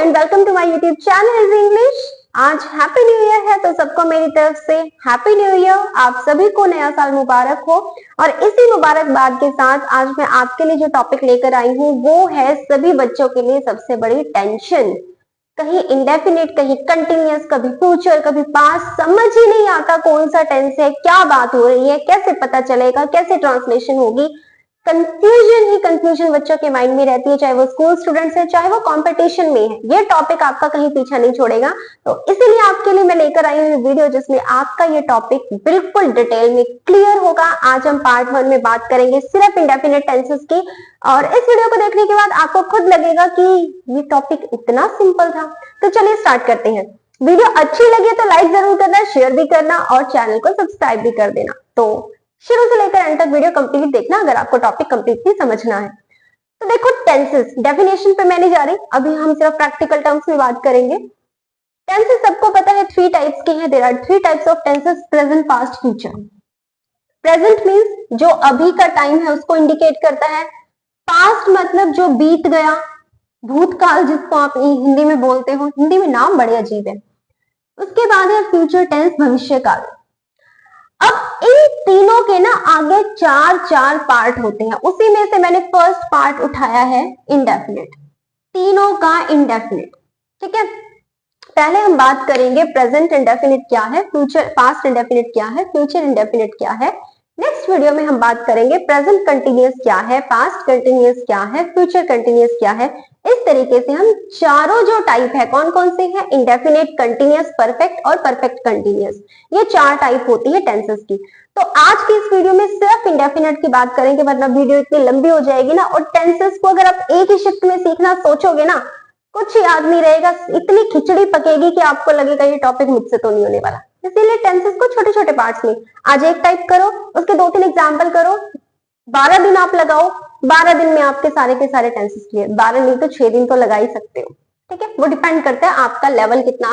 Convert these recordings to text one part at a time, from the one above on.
And welcome to my YouTube channel is English. आज happy new year है, तो सबको मेरी तरफ से हैप्पी न्यू ईयर। आप सभी को नया साल मुबारक हो। और इसी मुबारकबाद के साथ आज मैं आपके लिए जो टॉपिक लेकर आई हूँ वो है सभी बच्चों के लिए सबसे बड़ी टेंशन। कहीं इंडेफिनिट, कहीं कंटिन्यूअस, कभी फ्यूचर, कभी पास्ट, समझ ही नहीं आता कौन सा टेंस है, क्या बात हो रही है, कैसे पता चलेगा, कैसे ट्रांसलेशन होगी। कंफ्यूजन ही कंफ्यूजन बच्चों के माइंड में रहती है, चाहे वो स्कूल स्टूडेंट्स है, चाहे वो कंपटीशन में है। ये टॉपिक आपका कहीं पीछा नहीं छोड़ेगा, तो इसीलिए आपके लिए मैं लेकर आई हूँ वीडियो जिसमें आपका ये टॉपिक बिल्कुल डिटेल में क्लियर होगा। आज हम पार्ट 1 में बात करेंगे सिर्फ इंडेफिनिट टेंसेस की, और इस वीडियो को देखने के बाद आपको खुद लगेगा कि ये टॉपिक इतना सिंपल था। तो चलिए स्टार्ट करते हैं। वीडियो अच्छी लगे तो लाइक जरूर करना, शेयर भी करना और चैनल को सब्सक्राइब भी कर देना। तो शुरू से लेकर एंड तक वीडियो कंप्लीट देखना अगर आपको टॉपिक कंप्लीटली समझना है। तो देखो, टेंसेस डेफिनेशन पे मैं नहीं जा रही, अभी हम सिर्फ प्रैक्टिकल टर्म्स में बात करेंगे। टेंसेस सबको पता है 3 टाइप्स के हैं। There are 3 types of tenses, present, past, future. Present means जो अभी का टाइम है उसको इंडिकेट करता है। पास्ट मतलब जो बीत गया, भूतकाल जिसको आप हिंदी में बोलते हो। हिंदी में नाम बड़े अजीब है। उसके बाद है फ्यूचर टेंस, भविष्य काल। अब इन तीनों के ना आगे 4 पार्ट होते हैं, उसी में से मैंने फर्स्ट पार्ट उठाया है इंडेफिनिट, तीनों का इंडेफिनिट। ठीक है, पहले हम बात करेंगे प्रेजेंट इंडेफिनिट क्या है, फ्यूचर पास्ट इंडेफिनिट क्या है, फ्यूचर इंडेफिनिट क्या है। नेक्स्ट वीडियो में हम बात करेंगे प्रेजेंट कंटिन्यूअस क्या है, पास्ट कंटिन्यूअस क्या है, फ्यूचर कंटिन्यूअस क्या है। इस तरीके से हम चारों जो टाइप है, कौन कौन से हैं, इंडेफिनिट, कंटिन्यूअस, परफेक्ट और परफेक्ट कंटिन्यूअस, ये 4 टाइप होती है टेंसेस की। तो आज की इस वीडियो में सिर्फ इंडेफिनिट की बात करेंगे, वरना वीडियो इतनी लंबी हो जाएगी ना। और टेंसेस को अगर आप एक ही शिफ्ट में सीखना सोचोगे ना, कुछ याद नहीं रहेगा, इतनी खिचड़ी पकेगी कि आपको लगेगा ये टॉपिक मुझसे तो नहीं होने वाला। इसीलिए टेंसेस को छोटे छोटे पार्ट्स में, आज एक टाइप करो, उसके 2-3 एग्जाम्पल करो, 12 दिन आप लगाओ, 12 दिन में आपके सारे के सारे टेंसेस क्लियर। 12 नहीं तो 6 दिन तो लगा ही सकते हो। ठीक है, वो डिपेंड करता है आपका लेवल कितना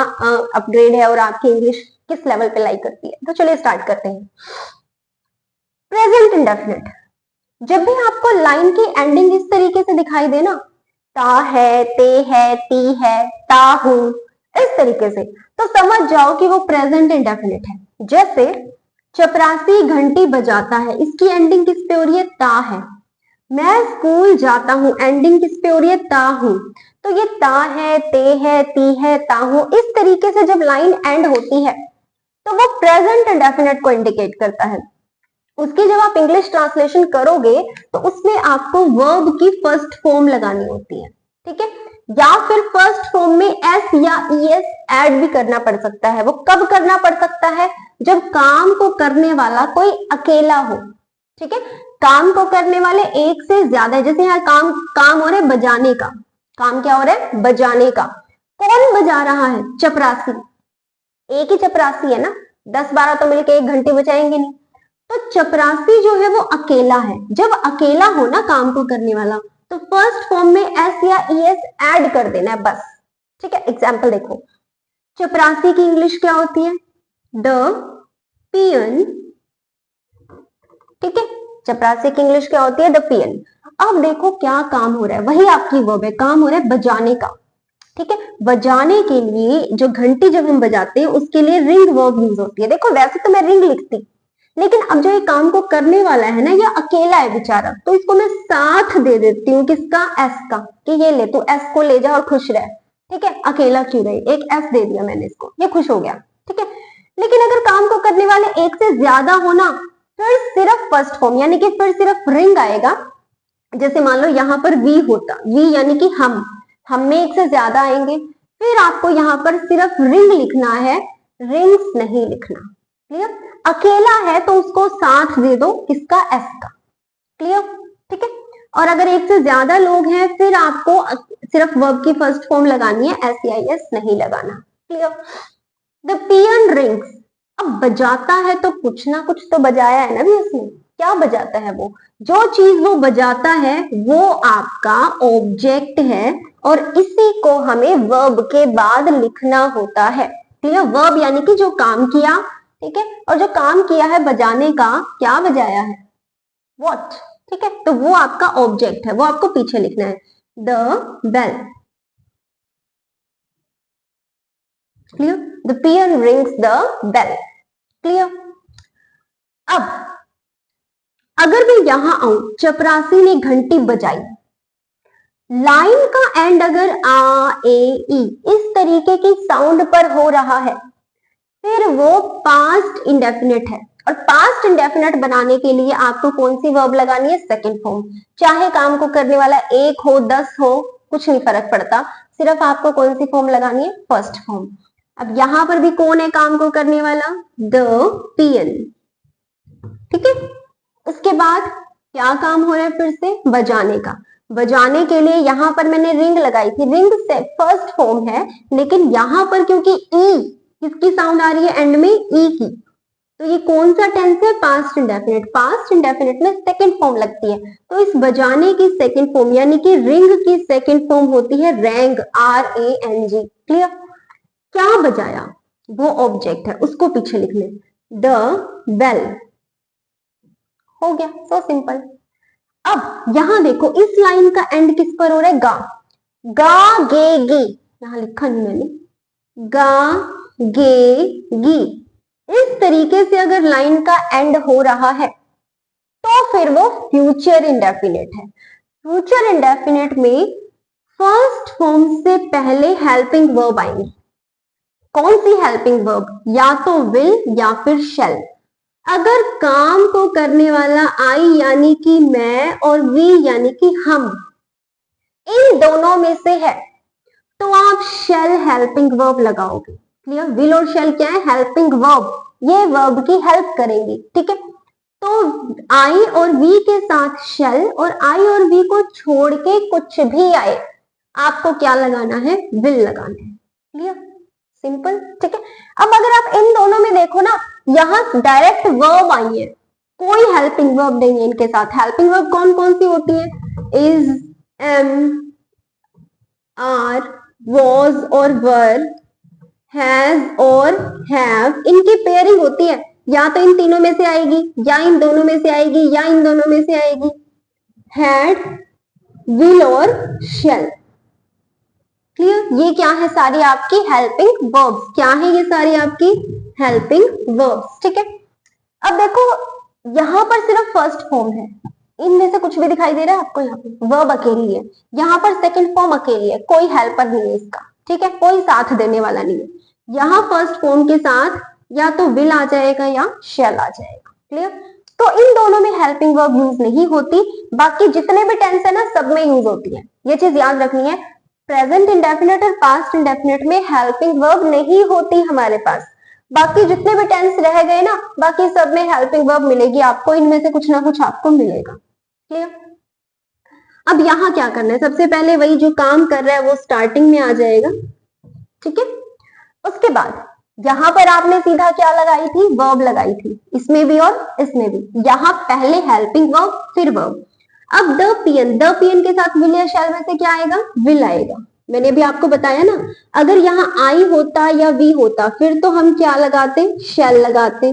अपग्रेड है और आपकी इंग्लिश किस लेवल पे लाइक करती है। तो चलिए स्टार्ट करते हैं। प्रेजेंट इंडेफिनिट, जब भी आपको लाइन की एंडिंग इस तरीके से दिखाई दे ना, ता है, ते है, ती है, ता हूं, इस तरीके से, तो समझ जाओ कि वो प्रेजेंट इंडेफिनिट है। जैसे चपरासी घंटी बजाता है, इसकी एंडिंग किस पे हो रही है, ता है। मैं स्कूल जाता हूं, एंडिंग किस पे हो रही है, ता हूं। तो ये ता है, ते है, ती है, ता हूं, इस तरीके से जब लाइन एंड होती है तो वो प्रेजेंट इंडेफिनिट को इंडिकेट करता है। उसकी जब आप इंग्लिश ट्रांसलेशन करोगे तो उसमें आपको वर्ब की फर्स्ट फॉर्म लगानी होती है। ठीक है, या फिर फर्स्ट फॉर्म में एस या ईएस ऐड भी करना पड़ सकता है। वो कब करना पड़ सकता है, जब काम को करने वाला कोई अकेला हो। ठीक है, काम को करने वाले एक से ज्यादा है। जैसे यहाँ काम हो रहा है बजाने का, काम क्या हो रहा है, बजाने का। कौन बजा रहा है, चपरासी। एक ही चपरासी है ना, 10-12 तो मिलकर एक घंटे बजाएंगे नहीं। तो चपरासी जो है वो अकेला है। जब अकेला हो ना काम को करने वाला, तो फर्स्ट फॉर्म में एस या ईएस ऐड कर देना है बस। ठीक है, एग्जाम्पल देखो, चपरासी की इंग्लिश क्या होती है, द पियन। ठीक है, चपरासी की इंग्लिश क्या होती है, द पियन। अब देखो क्या काम हो रहा है, वही आपकी वर्ब है, काम हो रहा है बजाने का। ठीक है, बजाने के लिए जो घंटी जब हम बजाते हैं उसके लिए रिंग वर्ब यूज होती है। देखो वैसे तो मैं रिंग लिखती, लेकिन अब जो ये काम को करने वाला है ना, ये अकेला है बेचारा, तो इसको मैं साथ दे देती हूँ, किसका, एस का, कि ये ले तू एस को ले जा और खुश रह। ठीक है, अकेला क्यों रहे, एक एस दे दिया मैंने इसको, ये खुश हो गया। ठीक है, लेकिन अगर काम को करने वाले एक से ज्यादा हो ना, फिर सिर्फ फर्स्ट फॉर्म यानी कि फिर सिर्फ रिंग आएगा। जैसे मान लो यहाँ पर वी होता, वी यानी कि हम में एक से ज्यादा आएंगे, फिर आपको यहाँ पर सिर्फ रिंग लिखना है, रिंग्स नहीं लिखना। क्लियर, अकेला है तो उसको साथ दे दो, किसका, एस का। क्लियर, ठीक है। और अगर एक से ज्यादा लोग हैं फिर आपको सिर्फ वर्ब की फर्स्ट फॉर्म लगानी है, एस या एस नहीं लगाना। Clear, the peon rings. अब बजाता है तो कुछ ना कुछ तो बजाया है ना भी उसने, क्या बजाता है वो, जो चीज वो बजाता है वो आपका ऑब्जेक्ट है, और इसी को हमें वर्ब के बाद लिखना होता है। क्लियर, वर्ब यानी कि जो काम किया, ठीक है, और जो काम किया है बजाने का, क्या बजाया है, वॉट। ठीक है, तो वो आपका ऑब्जेक्ट है, वो आपको पीछे लिखना है, the bell. Clear, the peon rings the bell. Clear. अब अगर मैं यहां आऊं, चपरासी ने घंटी बजाई, लाइन का एंड अगर आ ए ई इस तरीके की साउंड पर हो रहा है, फिर वो पास्ट इंडेफिनिट है। और पास्ट इंडेफिनिट बनाने के लिए आपको कौन सी वर्ब लगानी है? Second form. चाहे काम को करने वाला एक हो 10 हो, कुछ नहीं फर्क पड़ता, सिर्फ आपको कौन सी फॉर्म लगानी है? First form. अब यहां पर भी कौन है काम को करने वाला? द पियन। ठीक है। उसके बाद क्या काम हो रहा है? फिर से बजाने का। बजाने के लिए यहां पर मैंने रिंग लगाई थी, रिंग से फर्स्ट फॉर्म है, लेकिन यहां पर क्योंकि ई किसकी साउंड आ रही है? एंड में ई की, तो ये कौन सा टेंस है? Past indefinite. पास्ट इंडेफिनिट में सेकंड फॉर्म लगती है, तो इस बजाने की सेकंड फॉर्म यानी कि रिंग की सेकंड फॉर्म होती है रैंग, RANG। क्लियर। क्या बजाया? वो ऑब्जेक्ट है, उसको पीछे लिख ले, द बेल। हो गया, सो सिंपल। अब यहां देखो, इस लाइन का एंड किस पर हो रहा है? गा। गा गे गी, यहां लिखा नहीं मैंने, गा गे गी। इस तरीके से अगर लाइन का एंड हो रहा है तो फिर वो फ्यूचर इंडेफिनिट है। फ्यूचर इंडेफिनिट में फर्स्ट फॉर्म से पहले हेल्पिंग वर्ब आएंगी। कौन सी हेल्पिंग वर्ब? या तो विल या फिर शैल। अगर काम को करने वाला आई यानी कि मैं और वी यानी कि हम, इन दोनों में से है, तो आप शैल हेल्पिंग वर्ब लगाओगे। क्लियर। विल और शैल क्या है? हेल्पिंग वर्ब, ये वर्ब की हेल्प करेंगी। ठीक है। तो आई और वी के साथ शैल, और आई और वी को छोड़ के कुछ भी आए, आपको क्या लगाना है? विल लगाना है। Clear, simple. ठीक है। अब अगर आप इन दोनों में देखो ना, यहां डायरेक्ट वर्ब आई है, कोई हेल्पिंग वर्ब नहीं है इनके साथ। हेल्पिंग वर्ब कौन कौन सी होती है? इज, एम, आर, वॉज और वर, हैज और हैव, इनकी पेयरिंग होती है, या तो इन तीनों में से आएगी, या इन दोनों में से आएगी, या इन दोनों में से आएगी। हैड, विल और शेल। क्लियर। ये क्या है? सारी आपकी हेल्पिंग वर्ब्स। क्या है ये? सारी आपकी हेल्पिंग वर्ब्स। ठीक है। अब देखो, यहां पर सिर्फ फर्स्ट फॉर्म है, इनमें से कुछ भी दिखाई दे रहा है आपको? यहाँ पे वर्ब अकेली है, यहाँ पर सेकंड फॉर्म अकेली है, कोई हेल्पर नहीं है इसका। ठीक है, कोई साथ देने वाला नहीं है। यहाँ फर्स्ट फॉर्म के साथ या तो विल आ जाएगा या शैल आ जाएगा। क्लियर। तो इन दोनों में हेल्पिंग वर्ब यूज नहीं होती, बाकी जितने भी टेंस है ना, सब में यूज होती है। ये चीज याद रखनी है, प्रेजेंट इंडेफिनिट और पास्ट इंडेफिनिट में हेल्पिंग वर्ब नहीं होती हमारे पास। बाकी जितने भी टेंस रह गए ना, बाकी सब में हेल्पिंग वर्ब मिलेगी आपको, इनमें से कुछ ना कुछ आपको मिलेगा। क्लियर। अब यहां क्या करना है? सबसे पहले वही जो काम कर रहा है वो स्टार्टिंग में आ जाएगा। ठीक है। उसके बाद यहां पर आपने सीधा क्या लगाई थी? वर्ब लगाई थी, इसमें भी और इसमें भी। यहां पहले हेल्पिंग वर्ब फिर वर्ब। अब द पियन, द पियन के साथ विल या शैल में से क्या आएगा? विल आएगा। मैंने भी आपको बताया ना, अगर यहाँ आई होता या वी होता फिर तो हम क्या लगाते? शैल लगाते,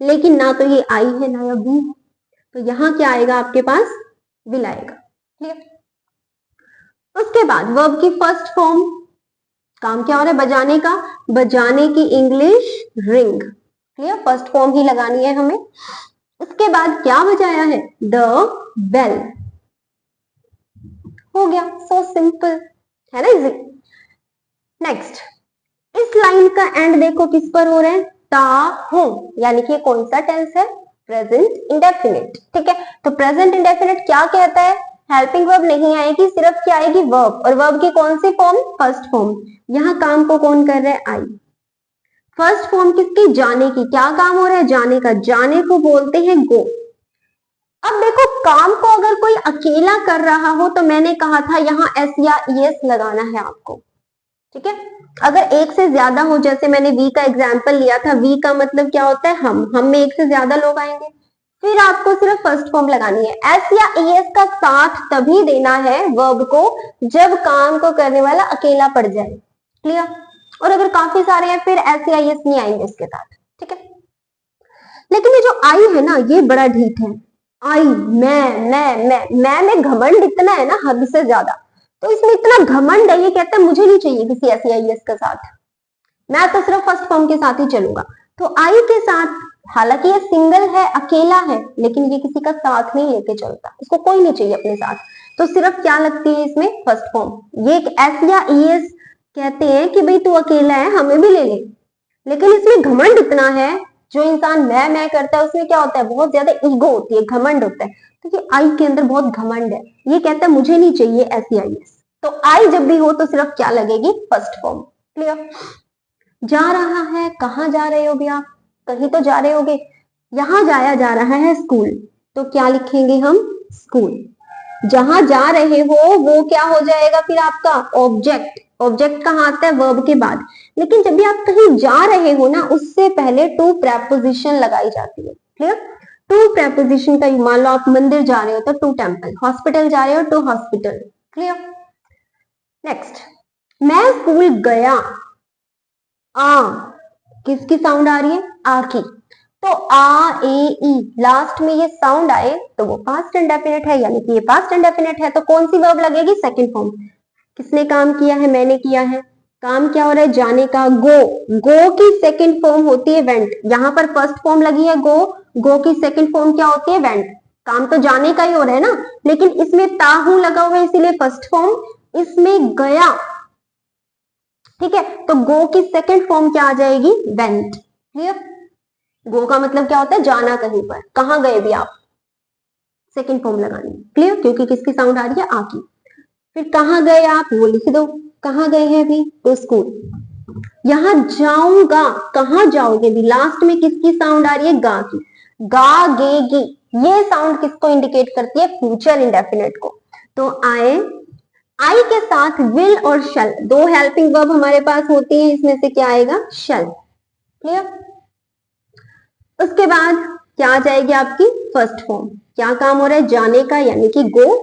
लेकिन ना तो ये आई है ना या वी है, तो यहाँ क्या आएगा आपके पास? विल आएगा। क्लियर। उसके बाद वर्ब की फर्स्ट फॉर्म, काम क्या हो रहा है? बजाने का। बजाने की English ring. Clear, first form ही लगानी है हमें। उसके बाद क्या बजाया है? The bell. हो गया, सो सिंपल है ना, इजी। नेक्स्ट, इस लाइन का एंड देखो किस पर हो रहा है? ता हूं, यानी कि कौन सा टेंस है? Present indefinite. ठीक है, तो प्रेजेंट इंडेफिनिट क्या कहता है? हेल्पिंग वर्ब नहीं आएगी, सिर्फ क्या आएगी? वर्ब। और वर्ब की कौन सी फॉर्म? First form. यहां काम को कौन कर रहा है? आई। फर्स्ट फॉर्म किसकी? जाने की। क्या काम हो रहा है? जाने का। जाने को बोलते हैं गो। अब देखो, काम को अगर कोई अकेला कर रहा हो तो मैंने कहा था यहां एस या ईएस लगाना है आपको। ठीक है, अगर एक से ज्यादा हो, जैसे मैंने वी का एग्जाम्पल लिया था, वी का मतलब क्या होता है? हम में एक से ज्यादा लोग आएंगे, फिर आपको सिर्फ फर्स्ट फॉर्म लगानी है। एस या ईएस का साथ तभी देना है वर्ब को जब काम को करने वाला अकेला पड़ जाए। क्लियर। और अगर काफी सारे हैं फिर एस या ईएस नहीं आएंगे इसके साथ। ठीक है, लेकिन ये जो आई है ना, ये बड़ा ढीठ है। आई, मैं में घमंड इतना है ना, हद से ज्यादा। तो इसमें इतना घमंड है, ये कहता है मुझे नहीं चाहिए किसी एस या ईएस के साथ। मैं तो सिर्फ फर्स्ट फॉर्म के साथ ही चलूंगा। तो आई के साथ, हालांकि ये सिंगल है, अकेला है, लेकिन ये किसी का साथ नहीं लेके चलता, इसको कोई नहीं चाहिए अपने साथ, तो सिर्फ क्या लगती है इसमें, फर्स्ट फॉर्म। ये एस या ईएस कहते हैं कि भाई तू अकेला है, हमें भी ले ले, लेकिन इसमें घमंड इतना है, जो इंसान मैं करता है उसमें क्या होता है, बहुत ज्यादा ईगो होती है, घमंड होता है। तो ये आई के अंदर बहुत घमंड है, ये कहता है मुझे नहीं चाहिए एस या ईएस। तो आई जब भी हो तो सिर्फ क्या लगेगी, फर्स्ट फॉर्म। क्लियर। जा रहा है, कहाँ जा रहे हो भी आप, कहीं तो जा रहे होगे, यहां जाया जा रहा है स्कूल, तो क्या लिखेंगे हम, स्कूल। जहां जा रहे हो वो क्या हो जाएगा फिर आपका, ऑब्जेक्ट। ऑब्जेक्ट कहाँ आता है, वर्ब के बाद। लेकिन जब भी आप कहीं जा रहे हो ना, उससे पहले टू प्रेपोजिशन लगाई जाती है। क्लियर। टू प्रेपोजिशन का, मान लो आप मंदिर जा रहे हो तो टू टेम्पल, हॉस्पिटल जा रहे हो टू हॉस्पिटल। क्लियर। नेक्स्ट, मैं स्कूल गया, आ किसकी साउंड आ रही है, आ की। तो आ ए ई लास्ट में ये साउंड आए तो वो पास्ट इंडेफिनिट है, यानी कि ये पास्ट इंडेफिनिट है, तो कौन सी वर्ब लगेगी, सेकंड फॉर्म। किसने काम किया है, मैंने किया है। काम क्या हो रहा है, जाने का, गो। गो की सेकंड फॉर्म होती है वेंट, यहां पर फर्स्ट फॉर्म लगी है गो, गो की सेकंड फॉर्म क्या होती है, वेंट। काम तो जाने का ही हो रहा है ना, लेकिन इसमें ताहू लगा हुआ है इसीलिए फर्स्ट फॉर्म, इसमें गया। ठीक है, तो गो की सेकंड फॉर्म क्या आ जाएगी, वेंट। क्लियर। गो का मतलब क्या होता है, जाना कहीं पर, कहां गए भी आप, सेकंड फॉर्म लगानी। क्लियर, क्योंकि किसकी साउंड आ रही है, आ की। फिर कहां गए आप, वो लिख दो, कहां गए हैं अभी, तो स्कूल। यहां जाऊंगा, कहां जाओगे भी, लास्ट में किसकी साउंड आ रही है, गा की। गा गेगी, ये साउंड किसको इंडिकेट करती है, फ्यूचर इंडेफिनिट को। तो आई के साथ विल और शल, दो हेल्पिंग वर्ब हमारे पास होती है, इसमें से क्या आएगा, शल। क्लियर। उसके बाद क्या आ जाएगी आपकी, फर्स्ट फॉर्म। क्या काम हो रहा है, जाने का, यानी कि गो।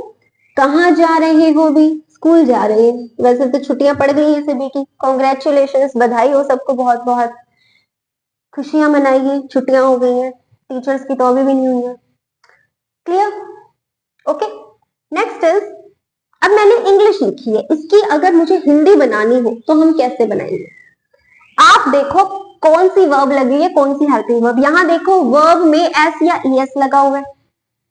कहां जा रहे हो भी, स्कूल जा रहे हैं। वैसे तो छुट्टियां पड़ गई है सभी की, कॉन्ग्रेचुलेशंस, बधाई हो सबको, बहुत बहुत खुशियां मनाइए, छुट्टियां हो गई हैं, टीचर्स की तो अभी भी नहीं हुई है। क्लियर। ओके। नेक्स्ट इज, अब मैंने इंग्लिश लिखी है, इसकी अगर मुझे हिंदी बनानी हो तो हम कैसे बनाएंगे। आप देखो कौन सी वर्ब लगी है, कौन सी हेल्पिंग वर्ब। यहां देखो वर्ब में एस या ईएस लगा हुआ है।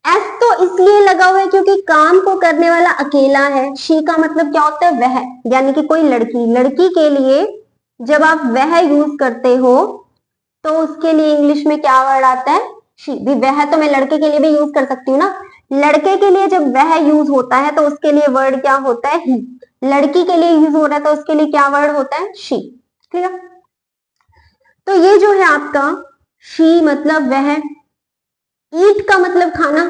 एस तो इसलिए लगा हुआ है क्योंकि काम को करने वाला अकेला है। शी का मतलब क्या होता है, वह, यानी कि कोई लड़की। लड़की के लिए जब आप वह यूज करते हो तो उसके लिए इंग्लिश में क्या वर्ड आता है, शी। भी वह तो मैं लड़के के लिए भी यूज कर सकती हूँ ना। लड़के के लिए जब वह यूज होता है तो उसके लिए वर्ड क्या होता है, ही। लड़की के लिए यूज हो रहा है तो उसके लिए क्या वर्ड होता है, शी। क्लियर। तो ये जो है आपका शी मतलब वह, ईट का मतलब खाना।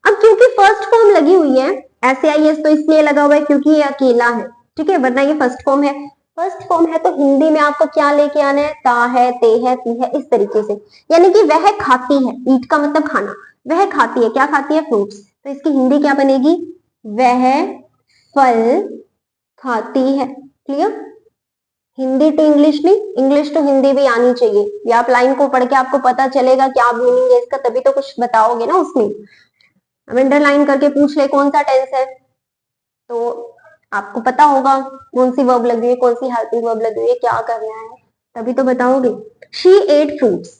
अब क्योंकि फर्स्ट फॉर्म लगी हुई है, ऐसे आई एस तो इसलिए लगा हुआ है क्योंकि ये अकेला है, ठीक है, वरना ये फर्स्ट फॉर्म है। फर्स्ट फॉर्म है तो हिंदी में आपको क्या लेके आना है, ता है, ते है, ती है, इस तरीके से। यानी कि वह खाती है, ईट का मतलब खाना, वह खाती है, क्या खाती है, फ्रूट्स। तो इसकी हिंदी क्या बनेगी, वह फल खाती है। क्लियर। हिंदी टू इंग्लिश नहीं, इंग्लिश टू हिंदी भी आनी चाहिए। या आप लाइन को पढ़ के आपको पता चलेगा क्या मीनिंग है इसका, तभी तो कुछ बताओगे ना उसमें। अब अंडरलाइन करके पूछ ले कौन सा टेंस है, तो आपको पता होगा कौन सी वर्ब लगी है, कौन सी हेल्पिंग वर्ब लगी है, क्या करना है, तभी तो बताओगे। She ate fruits.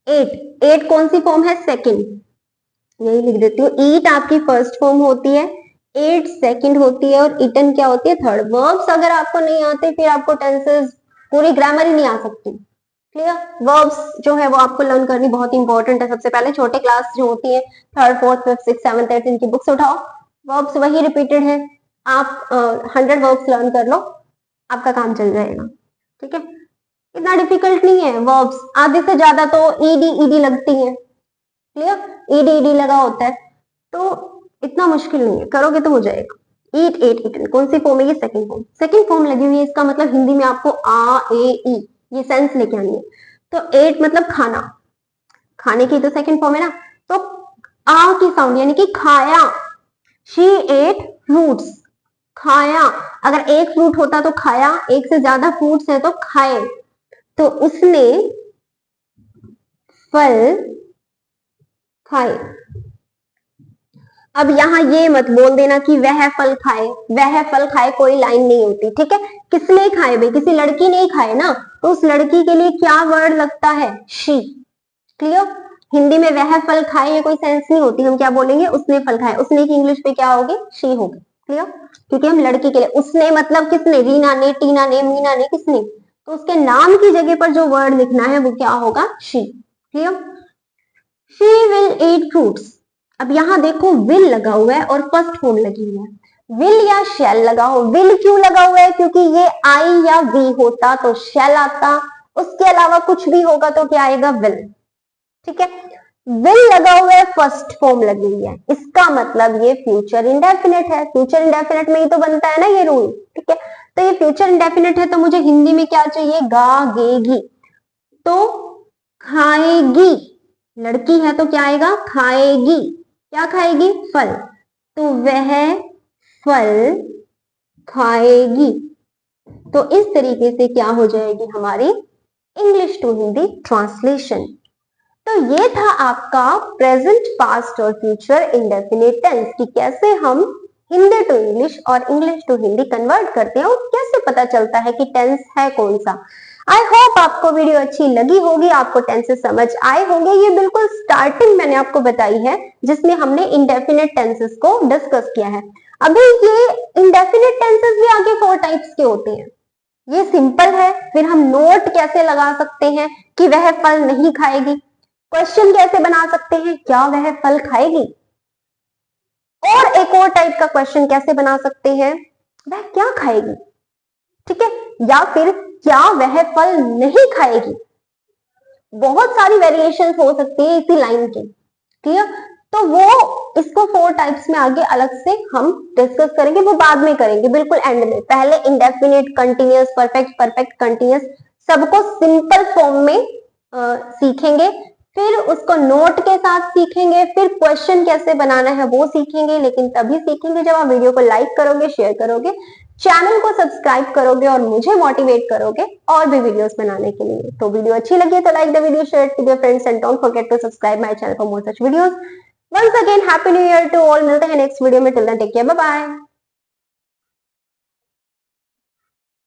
Ate, ate कौन सी फॉर्म है, सेकंड। यही लिख देती हूँ, ईट आपकी फर्स्ट फॉर्म होती है, एट सेकंड होती है, और इटन क्या होती है, थर्ड। वर्ब्स अगर आपको नहीं आते फिर आपको टेंसेस, पूरी ग्रामर ही नहीं आ सकती। क्लियर। वर्ब्स जो है वो आपको लर्न करनी बहुत इंपॉर्टेंट है। सबसे पहले छोटे क्लास जो होती है, third fourth fifth six seventh eighth, इनकी बुक्स उठाओ, वर्ब्स वही रिपीटेड है, आप 100 वर्ब्स लर्न कर लो, आपका काम चल जाएगा। ठीक है, इतना डिफिकल्ट नहीं है। वर्ब्स आधे से ज्यादा तो ईडी ईडी लगती है। क्लियर, ईडी ईडी लगा होता है, तो इतना मुश्किल नहीं है, करोगे तो हो जाएगा। ईट एट ईटन कौन सी फॉर्म है, ये सेकंड फॉर्म। सेकंड फॉर्म लगी हुई है, इसका मतलब हिंदी में आपको आ ए ई ये सेंस लेके आनी है। तो एट मतलब खाना, खाने की तो सेकंड फॉर्म है ना, तो आ की साउंड यानी कि खाया। शी एट फ्रूट्स, खाया। अगर एक फ्रूट होता तो खाया, एक से ज्यादा फ्रूट्स है तो खाए। तो उसने फल खाए। अब यहाँ ये मत बोल देना कि वह फल खाए, वह फल खाए कोई लाइन नहीं होती, ठीक है। किसने खाए भाई, किसी लड़की ने खाए ना, तो उस लड़की के लिए क्या वर्ड लगता है, शी। क्लियर। हिंदी में वह फल खाए ये कोई सेंस नहीं होती, हम क्या बोलेंगे, उसने फल खाए। उसने की इंग्लिश पे क्या होगी, शी होगी। क्लियर। क्योंकि हम लड़की के लिए, उसने मतलब किसने, रीना ने, टीना ने, मीना ने, किसने, तो उसके नाम की जगह पर जो वर्ड लिखना है वो क्या होगा, she. Clear. She will eat fruits. अब यहां देखो विल लगा हुआ है और फर्स्ट फॉर्म लगी हुई है। विल या शैल लगा हो, विल क्यों लगा हुआ है, क्योंकि ये आई या वी होता तो शैल आता, उसके अलावा कुछ भी होगा तो क्या आएगा, विल। ठीक है। विल लगा हुआ है, फर्स्ट फॉर्म लगी हुई है, इसका मतलब ये फ्यूचर इंडेफिनिट है। फ्यूचर इंडेफिनिट में ही तो बनता है ना ये रूल। ठीक है। तो ये फ्यूचर इंडेफिनिट है तो मुझे हिंदी में क्या चाहिए, गागेगी, तो खाएगी। लड़की है तो क्या आएगा, खाएगी। क्या खाएगी, फल, तो वह फल खाएगी। तो इस तरीके से क्या हो जाएगी हमारी इंग्लिश टू हिंदी ट्रांसलेशन। तो ये था आपका प्रेजेंट, पास्ट और फ्यूचर इंडेफिनिट टेंस कि कैसे हम हिंदी टू इंग्लिश और इंग्लिश टू हिंदी कन्वर्ट करते हैं और कैसे पता चलता है कि टेंस है कौन सा। आई होप आपको वीडियो अच्छी लगी होगी, आपको टेंसेस समझ आए होंगे। ये बिल्कुल स्टार्टिंग मैंने आपको बताई है जिसमें हमने इंडेफिनिट टेंसेस को डिस्कस किया है। अभी ये इंडेफिनिट टेंसेस भी आगे 4 टाइप्स के होते हैं। ये सिंपल है, फिर हम नोट कैसे लगा सकते हैं कि वह फल नहीं खाएगी, क्वेश्चन कैसे बना सकते हैं, क्या वह फल खाएगी, और एक और टाइप का क्वेश्चन कैसे बना सकते हैं, वह क्या खाएगी। ठीक है। या फिर क्या वह फल नहीं खाएगी। बहुत सारी वेरिएशन हो सकती है इसी लाइन की। क्लियर। तो वो इसको 4 टाइप्स में आगे अलग से हम डिस्कस करेंगे, वो बाद में करेंगे, बिल्कुल एंड में। पहले indefinite, continuous, perfect, perfect continuous सबको सिंपल फॉर्म में सीखेंगे, फिर उसको नोट के साथ सीखेंगे, फिर क्वेश्चन कैसे बनाना है वो सीखेंगे। लेकिन तभी सीखेंगे जब आप वीडियो को लाइक करोगे, शेयर करोगे, चैनल को सब्सक्राइब करोगे और मुझे मोटिवेट करोगे और भी वीडियोस बनाने के लिए। तो वीडियो अच्छी लगी तो like the video, share with your friends and don't forget to subscribe my channel for more such videos. Once again happy new year to all. मिलते हैं नेक्स्ट वीडियो में, till then take care, bye bye.